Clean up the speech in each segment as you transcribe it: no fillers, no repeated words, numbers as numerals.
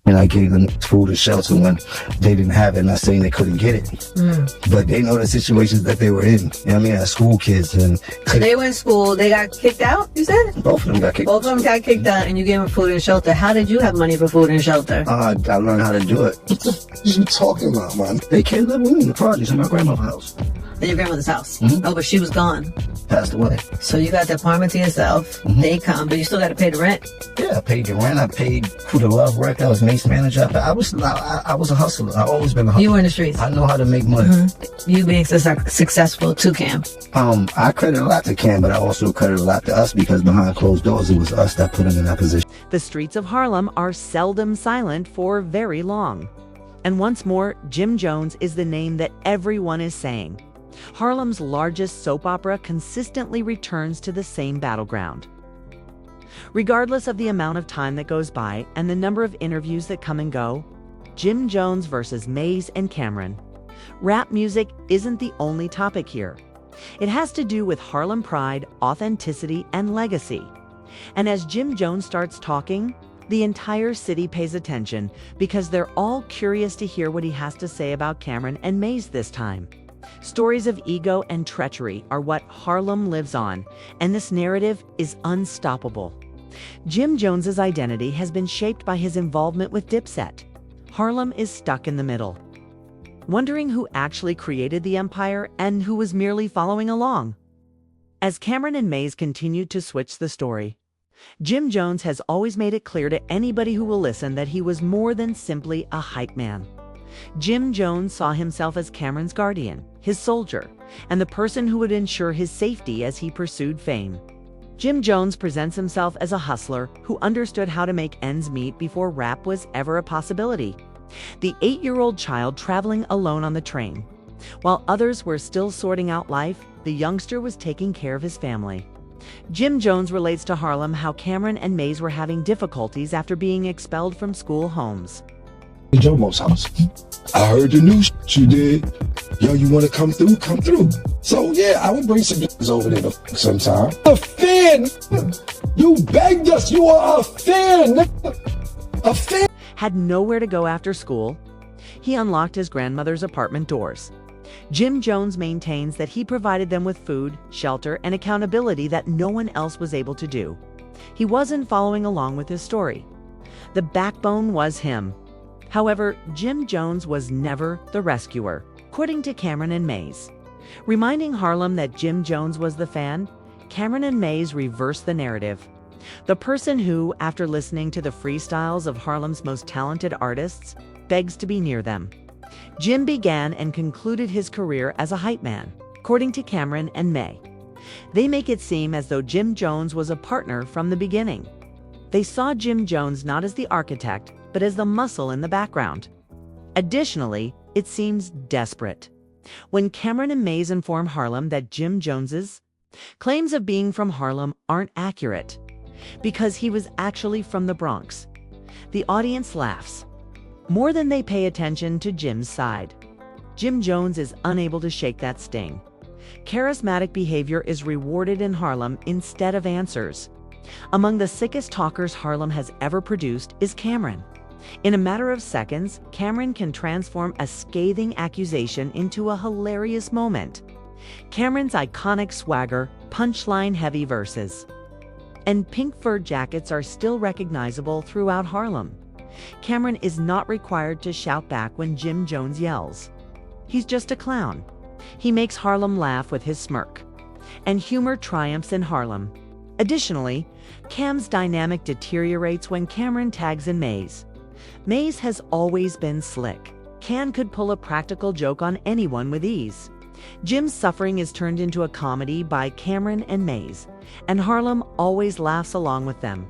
And I gave them food and shelter when they didn't have it. Not saying they couldn't get it, but they know the situations that they were in. You know what I mean? As school kids. And they were in school. They got kicked out, you said? Both of them got kicked out. Both of them got kicked out, and you gave them food and shelter. How did you have money for food and shelter? I learned how to do it. What you talking about, man? They came live with me in the projects in my grandmother's house. In your grandmother's house? Oh, but she was gone. Passed away. So you got the apartment to yourself. They come, but you still got to pay the rent. Yeah, I paid the rent. I paid for the love record. I was Mase manager. I was a hustler. I've always been a hustler. You were in the streets. I know how to make money. You being successful to Cam. I credit a lot to Cam, but I also credit a lot to us because behind closed doors, it was us that put him in that position. The streets of Harlem are seldom silent for very long. And once more, Jim Jones is the name that everyone is saying. Harlem's largest soap opera consistently returns to the same battleground. Regardless of the amount of time that goes by and the number of interviews that come and go, Jim Jones versus Mase and Camron. Rap music isn't the only topic here. It has to do with Harlem pride, authenticity, and legacy. And as Jim Jones starts talking, the entire city pays attention because they're all curious to hear what he has to say about Camron and Mase this time. Stories of ego and treachery are what Harlem lives on, and this narrative is unstoppable. Jim Jones's identity has been shaped by his involvement with Dipset. Harlem is stuck in the middle, wondering who actually created the empire and who was merely following along. As Camron and Mase continued to switch the story, Jim Jones has always made it clear to anybody who will listen that he was more than simply a hype man. Jim Jones saw himself as Camron's guardian, his soldier, and the person who would ensure his safety as he pursued fame. Jim Jones presents himself as a hustler who understood how to make ends meet before rap was ever a possibility. The 8-year-old child traveling alone on the train. While others were still sorting out life, the youngster was taking care of his family. Jim Jones relates to Harlem how Camron and Mase were having difficulties after being expelled from school homes. Jomo's house. I heard the news you did. Yo, you want to come through? Come through. So yeah, I would bring some bitches over there sometime. A fan. You begged us. You are a fan. A fan. Had nowhere to go after school, he unlocked his grandmother's apartment doors. Jim Jones maintains that he provided them with food, shelter, and accountability that no one else was able to do. He wasn't following along with his story. The backbone was him. However, Jim Jones was never the rescuer, according to Camron and Mase. Reminding Harlem that Jim Jones was the fan, Camron and Mase reversed the narrative. The person who, after listening to the freestyles of Harlem's most talented artists, begs to be near them. Jim began and concluded his career as a hype man, according to Camron and May. They make it seem as though Jim Jones was a partner from the beginning. They saw Jim Jones not as the architect, but as the muscle in the background. Additionally, it seems desperate when Camron and Mase inform Harlem that Jim Jones's claims of being from Harlem aren't accurate, because he was actually from the Bronx. The audience laughs more than they pay attention to Jim's side. Jim Jones is unable to shake that sting. Charismatic behavior is rewarded in Harlem instead of answers. Among the sickest talkers Harlem has ever produced is Camron. In a matter of seconds, Camron can transform a scathing accusation into a hilarious moment. Camron's iconic swagger, punchline-heavy verses, and pink fur jackets are still recognizable throughout Harlem. Camron is not required to shout back when Jim Jones yells. He's just a clown. He makes Harlem laugh with his smirk, and humor triumphs in Harlem. Additionally, Cam's dynamic deteriorates when Camron tags in Mase. Mase has always been slick. Cam could pull a practical joke on anyone with ease. Jim's suffering is turned into a comedy by Camron and Mase, and Harlem always laughs along with them.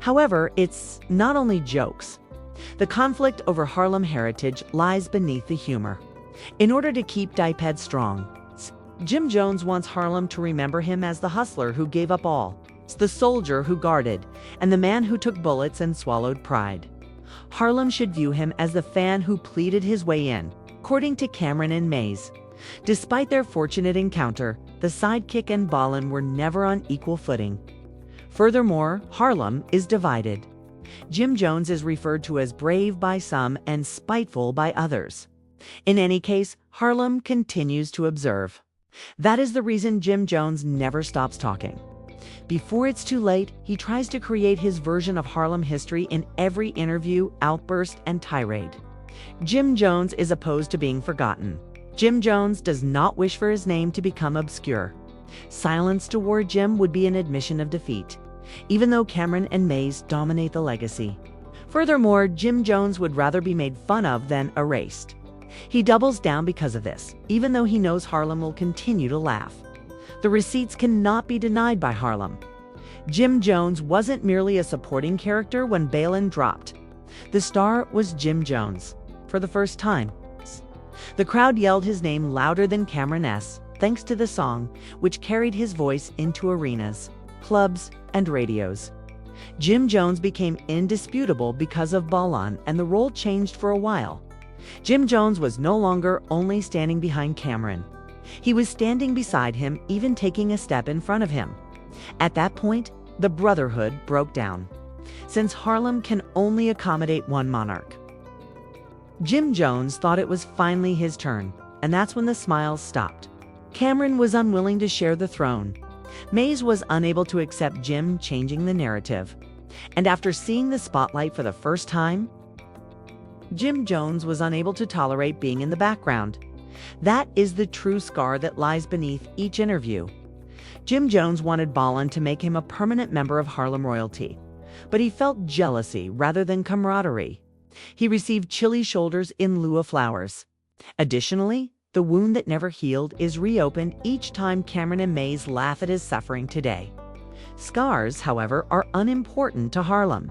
However, it's not only jokes. The conflict over Harlem heritage lies beneath the humor. In order to keep Dipset strong, Jim Jones wants Harlem to remember him as the hustler who gave up all, the soldier who guarded, and the man who took bullets and swallowed pride. Harlem should view him as the fan who pleaded his way in, according to Camron and Mase. Despite their fortunate encounter, the sidekick and Ballin were never on equal footing. Furthermore, Harlem is divided. Jim Jones is referred to as brave by some and spiteful by others. In any case, Harlem continues to observe. That is the reason Jim Jones never stops talking. Before it's too late, he tries to create his version of Harlem history in every interview, outburst, and tirade. Jim Jones is opposed to being forgotten. Jim Jones does not wish for his name to become obscure. Silence toward Jim would be an admission of defeat, even though Camron and Mase dominate the legacy. Furthermore, Jim Jones would rather be made fun of than erased. He doubles down because of this, even though he knows Harlem will continue to laugh. The receipts cannot be denied by Harlem. Jim Jones wasn't merely a supporting character when Balin dropped. The star was Jim Jones, for the first time. The crowd yelled his name louder than Camron S, thanks to the song, which carried his voice into arenas, clubs, and radios. Jim Jones became indisputable because of Balin, and the role changed for a while. Jim Jones was no longer only standing behind Camron. He was standing beside him, even taking a step in front of him. At that point, the brotherhood broke down, since Harlem can only accommodate one monarch. Jim Jones thought it was finally his turn, and that's when the smiles stopped. Camron was unwilling to share the throne. Mase was unable to accept Jim changing the narrative. And after seeing the spotlight for the first time, Jim Jones was unable to tolerate being in the background. That is the true scar that lies beneath each interview. Jim Jones wanted Balin to make him a permanent member of Harlem royalty, but he felt jealousy rather than camaraderie. He received chilly shoulders in lieu of flowers. Additionally, the wound that never healed is reopened each time Camron and Mase laugh at his suffering today. Scars, however, are unimportant to Harlem.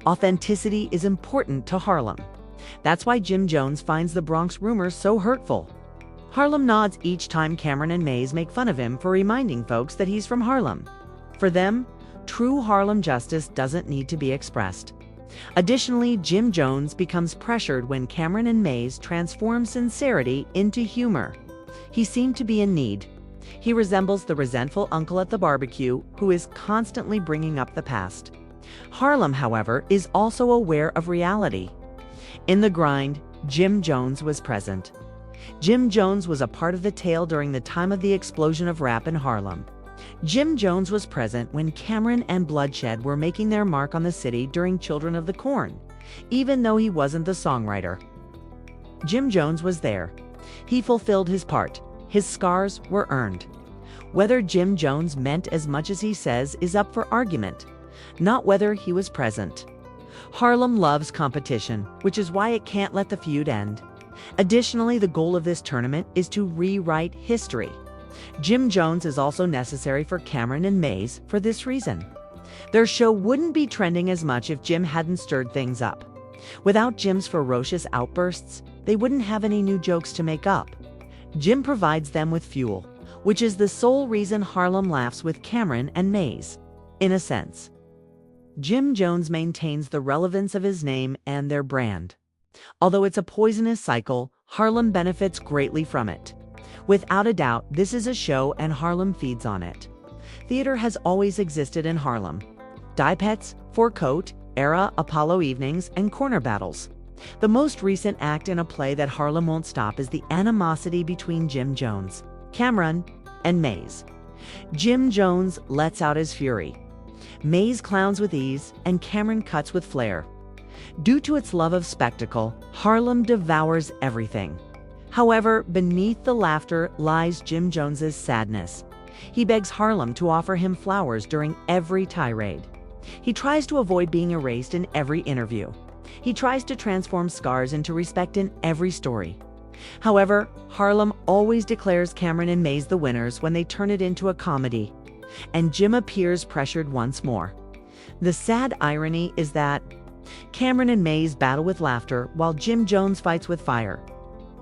Authenticity is important to Harlem. That's why Jim Jones finds the Bronx rumors so hurtful. Harlem nods each time Camron and Mase make fun of him for reminding folks that he's from Harlem. For them, true Harlem justice doesn't need to be expressed. Additionally, Jim Jones becomes pressured when Camron and Mase transform sincerity into humor. He seemed to be in need. He resembles the resentful uncle at the barbecue who is constantly bringing up the past. Harlem, however, is also aware of reality. In the grind, Jim Jones was present. Jim Jones was a part of the tale during the time of the explosion of rap in Harlem. Jim Jones was present when Camron and Bloodshed were making their mark on the city during Children of the Corn, even though he wasn't the songwriter. Jim Jones was there. He fulfilled his part. His scars were earned. Whether Jim Jones meant as much as he says is up for argument, not whether he was present. Harlem loves competition, which is why it can't let the feud end. Additionally, the goal of this tournament is to rewrite history. Jim Jones is also necessary for Camron and Mase for this reason. Their show wouldn't be trending as much if Jim hadn't stirred things up. Without Jim's ferocious outbursts, they wouldn't have any new jokes to make up. Jim provides them with fuel, which is the sole reason Harlem laughs with Camron and Mase. In a sense, Jim Jones maintains the relevance of his name and their brand. Although it's a poisonous cycle, Harlem benefits greatly from it. Without a doubt, this is a show and Harlem feeds on it. Theater has always existed in Harlem. Die Pets, Four Coat, Era, Apollo Evenings, and Corner Battles. The most recent act in a play that Harlem won't stop is the animosity between Jim Jones, Camron, and Mase. Jim Jones lets out his fury. Mase clowns with ease, and Camron cuts with flair. Due to its love of spectacle, Harlem devours everything. However, beneath the laughter lies Jim Jones's sadness. He begs Harlem to offer him flowers during every tirade. He tries to avoid being erased in every interview. He tries to transform scars into respect in every story. However, Harlem always declares Camron and Mase the winners when they turn it into a comedy. And Jim appears pressured once more. The sad irony is that Camron and Mase battle with laughter while Jim Jones fights with fire.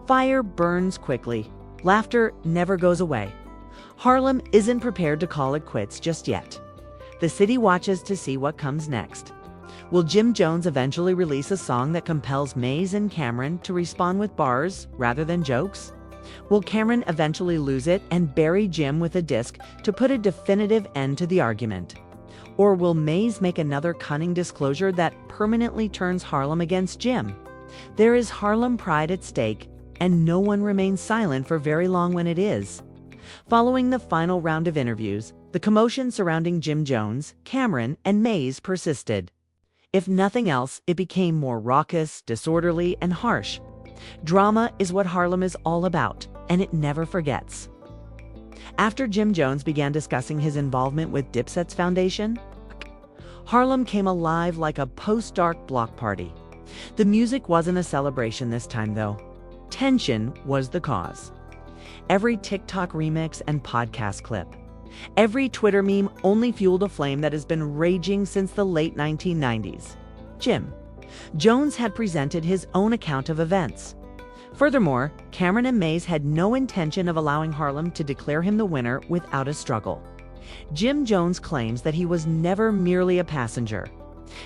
Fire burns quickly. Laughter never goes away. Harlem isn't prepared to call it quits just yet. The city watches to see what comes next. Will Jim Jones eventually release a song that compels Mase and Camron to respond with bars rather than jokes? Will Camron eventually lose it and bury Jim with a disc to put a definitive end to the argument? Or will Mase make another cunning disclosure that permanently turns Harlem against Jim? There is Harlem pride at stake, and no one remains silent for very long when it is. Following the final round of interviews, the commotion surrounding Jim Jones, Camron, and Mase persisted. If nothing else, it became more raucous, disorderly, and harsh. Drama is what Harlem is all about, and it never forgets. After Jim Jones began discussing his involvement with Dipset's foundation, Harlem came alive like a post-dark block party. The music wasn't a celebration this time, though. Tension was the cause. Every TikTok remix and podcast clip, every Twitter meme only fueled a flame that has been raging since the late 1990s. Jim Jones had presented his own account of events. Furthermore, Camron and Mase had no intention of allowing Harlem to declare him the winner without a struggle. Jim Jones claims that he was never merely a passenger.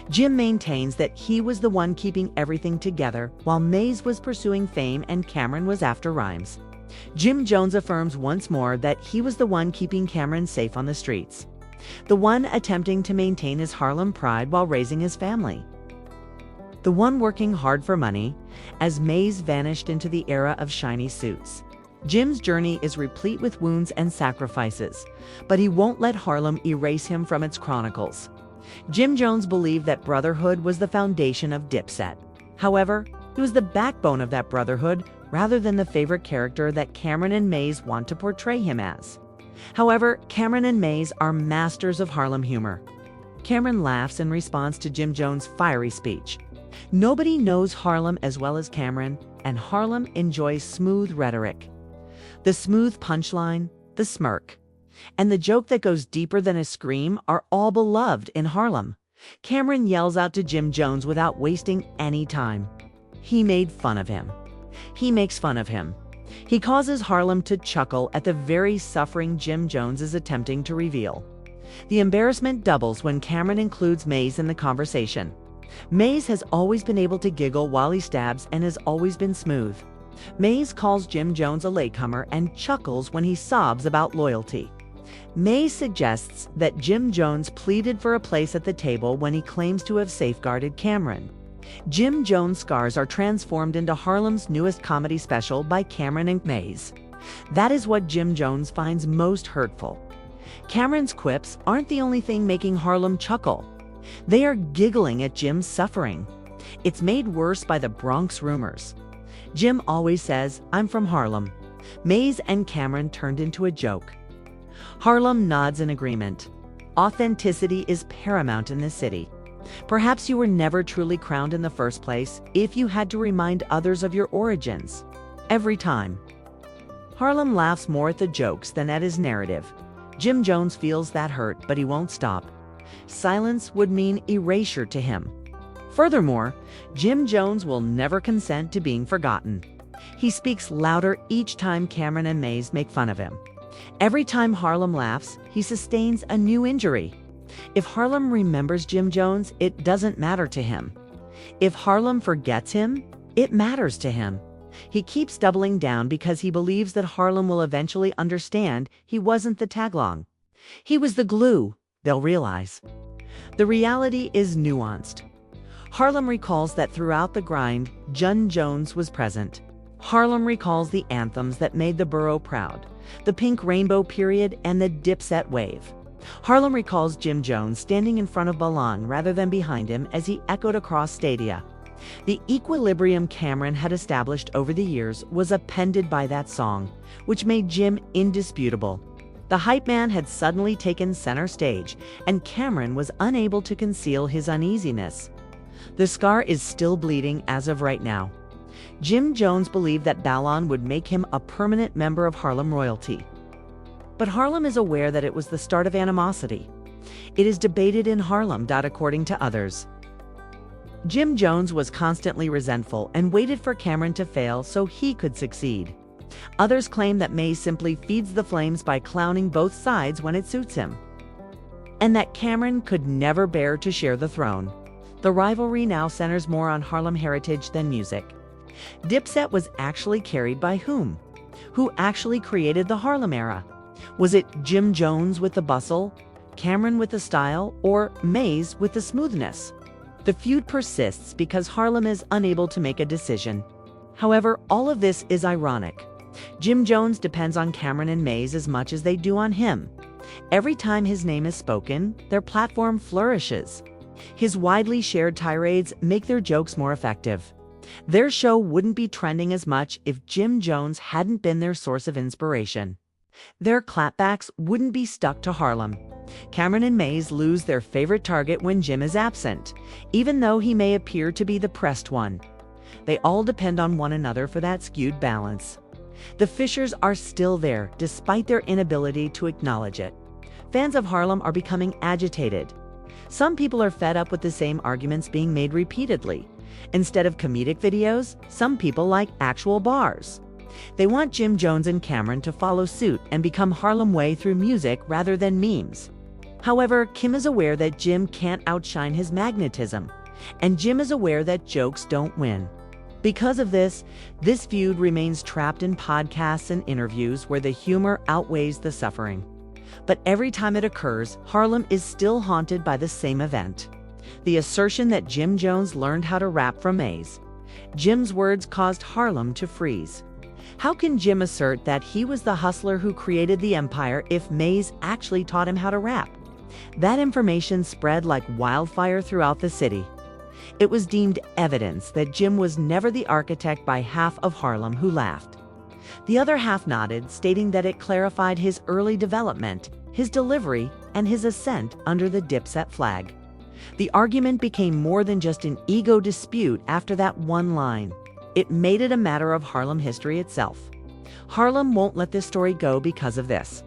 Jim maintains that he was the one keeping everything together while Mase was pursuing fame and Camron was after rhymes. Jim Jones affirms once more that he was the one keeping Camron safe on the streets, the one attempting to maintain his Harlem pride while raising his family, the one working hard for money as Mase vanished into the era of shiny suits. Jim's journey is replete with wounds and sacrifices, but he won't let Harlem erase him from its chronicles. Jim Jones believed that brotherhood was the foundation of Dipset. However, he was the backbone of that brotherhood rather than the favorite character that Camron and Mase want to portray him as. However, Camron and Mase are masters of Harlem humor. Camron laughs in response to Jim Jones' fiery speech. Nobody knows Harlem as well as Camron, and Harlem enjoys smooth rhetoric. The smooth punchline, the smirk, and the joke that goes deeper than a scream are all beloved in Harlem. Camron yells out to Jim Jones without wasting any time. He made fun of him. He makes fun of him. He causes Harlem to chuckle at the very suffering Jim Jones is attempting to reveal. The embarrassment doubles when Camron includes Mase in the conversation. Mase has always been able to giggle while he stabs and has always been smooth. Mase calls Jim Jones a latecomer and chuckles when he sobs about loyalty. Mase suggests that Jim Jones pleaded for a place at the table when he claims to have safeguarded Camron. Jim Jones' scars are transformed into Harlem's newest comedy special by Camron and Mase. That is what Jim Jones finds most hurtful. Camron's quips aren't the only thing making Harlem chuckle. They are giggling at Jim's suffering. It's made worse by the Bronx rumors. Jim always says, "I'm from Harlem." Mase and Camron turned into a joke. Harlem nods in agreement. Authenticity is paramount in this city. Perhaps you were never truly crowned in the first place if you had to remind others of your origins. Every time. Harlem laughs more at the jokes than at his narrative. Jim Jones feels that hurt, but he won't stop. Silence would mean erasure to him. Furthermore, Jim Jones will never consent to being forgotten. He speaks louder each time Camron and Mase make fun of him. Every time Harlem laughs, he sustains a new injury. If Harlem remembers Jim Jones, it doesn't matter to him. If Harlem forgets him, it matters to him. He keeps doubling down because he believes that Harlem will eventually understand he wasn't the tagalong. He was the glue, they'll realize. The reality is nuanced. Harlem recalls that throughout the grind, Jim Jones was present. Harlem recalls the anthems that made the borough proud, the Pink Rainbow period and the Dipset wave. Harlem recalls Jim Jones standing in front of Ballon rather than behind him as he echoed across stadia. The equilibrium Camron had established over the years was appended by that song, which made Jim indisputable. The hype man had suddenly taken center stage, and Camron was unable to conceal his uneasiness. The scar is still bleeding as of right now. Jim Jones believed that Ballon would make him a permanent member of Harlem royalty. But Harlem is aware that it was the start of animosity. It is debated in Harlem, according to others. Jim Jones was constantly resentful and waited for Camron to fail so he could succeed. Others claim that Mase simply feeds the flames by clowning both sides when it suits him, and that Camron could never bear to share the throne. The rivalry now centers more on Harlem heritage than music. Dipset was actually carried by whom? Who actually created the Harlem era? Was it Jim Jones with the bustle? Camron with the style, or Mase with the smoothness. The feud persists because Harlem is unable to make a decision. However, all of this is ironic. Jim Jones depends on Camron and Mase as much as they do on him. Every time his name is spoken, their platform flourishes. His widely shared tirades make their jokes more effective. Their show wouldn't be trending as much if Jim Jones hadn't been their source of inspiration. Their clapbacks wouldn't be stuck to Harlem. Camron and Mase lose their favorite target when Jim is absent, even though he may appear to be the pressed one. They all depend on one another for that skewed balance. The fissures are still there, despite their inability to acknowledge it. Fans of Harlem are becoming agitated. Some people are fed up with the same arguments being made repeatedly. Instead of comedic videos, some people like actual bars. They want Jim Jones and Camron to follow suit and become Harlem Way through music rather than memes. However, Kim is aware that Jim can't outshine his magnetism, and Jim is aware that jokes don't win. Because of this feud remains trapped in podcasts and interviews where the humor outweighs the suffering. But every time it occurs, Harlem is still haunted by the same event. The assertion that Jim Jones learned how to rap from Mase. Jim's words caused Harlem to freeze. How can Jim assert that he was the hustler who created the empire if Mase actually taught him how to rap? That information spread like wildfire throughout the city. It was deemed evidence that Jim was never the architect by half of Harlem, who laughed. The other half nodded, stating that it clarified his early development, his delivery, and his ascent under the Dipset flag. The argument became more than just an ego dispute after that one line. It made it a matter of Harlem history itself. Harlem won't let this story go because of this.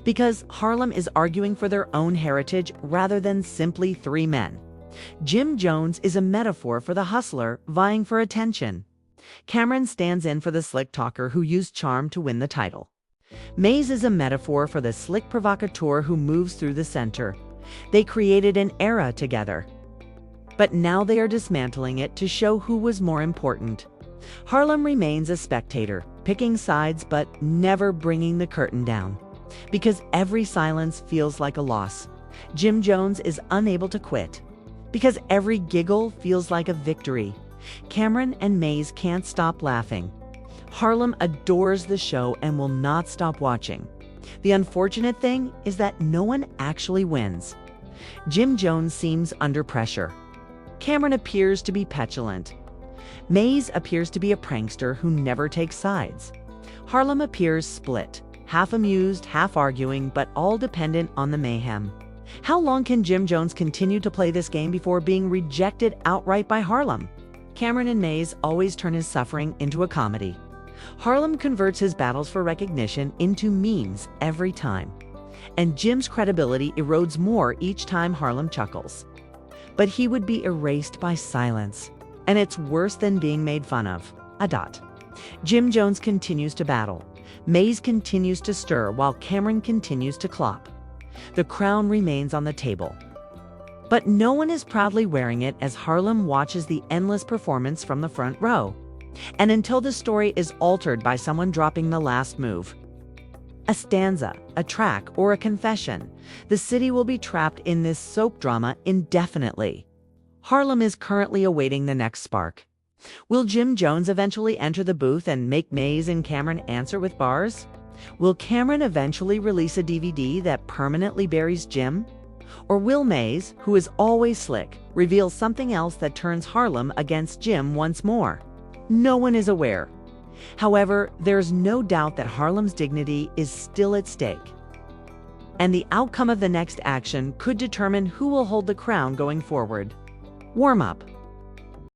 Because Harlem is arguing for their own heritage rather than simply three men. Jim Jones is a metaphor for the hustler vying for attention. Camron stands in for the slick talker who used charm to win the title. Mase is a metaphor for the slick provocateur who moves through the center. They created an era together. But now they are dismantling it to show who was more important. Harlem remains a spectator, picking sides but never bringing the curtain down. Because every silence feels like a loss. Jim Jones is unable to quit. Because every giggle feels like a victory. Camron and Mase can't stop laughing. Harlem adores the show and will not stop watching. The unfortunate thing is that no one actually wins. Jim Jones seems under pressure. Camron appears to be petulant. Mase appears to be a prankster who never takes sides. Harlem appears split, half amused, half arguing, but all dependent on the mayhem. How long can Jim Jones continue to play this game before being rejected outright by Harlem? Camron and Mase always turn his suffering into a comedy. Harlem converts his battles for recognition into memes every time. And Jim's credibility erodes more each time Harlem chuckles. But he would be erased by silence. And it's worse than being made fun of. Jim Jones continues to battle. Mase continues to stir while Camron continues to clop. The crown remains on the table. But no one is proudly wearing it as Harlem watches the endless performance from the front row. And until the story is altered by someone dropping the last move, a stanza, a track, or a confession, the city will be trapped in this soap drama indefinitely. Harlem is currently awaiting the next spark. Will Jim Jones eventually enter the booth and make Mase and Camron answer with bars? Will Camron eventually release a DVD that permanently buries Jim? Or will Mase, who is always slick, reveal something else that turns Harlem against Jim once more? No one is aware. However, there's no doubt that Harlem's dignity is still at stake. And the outcome of the next action could determine who will hold the crown going forward. Warm up.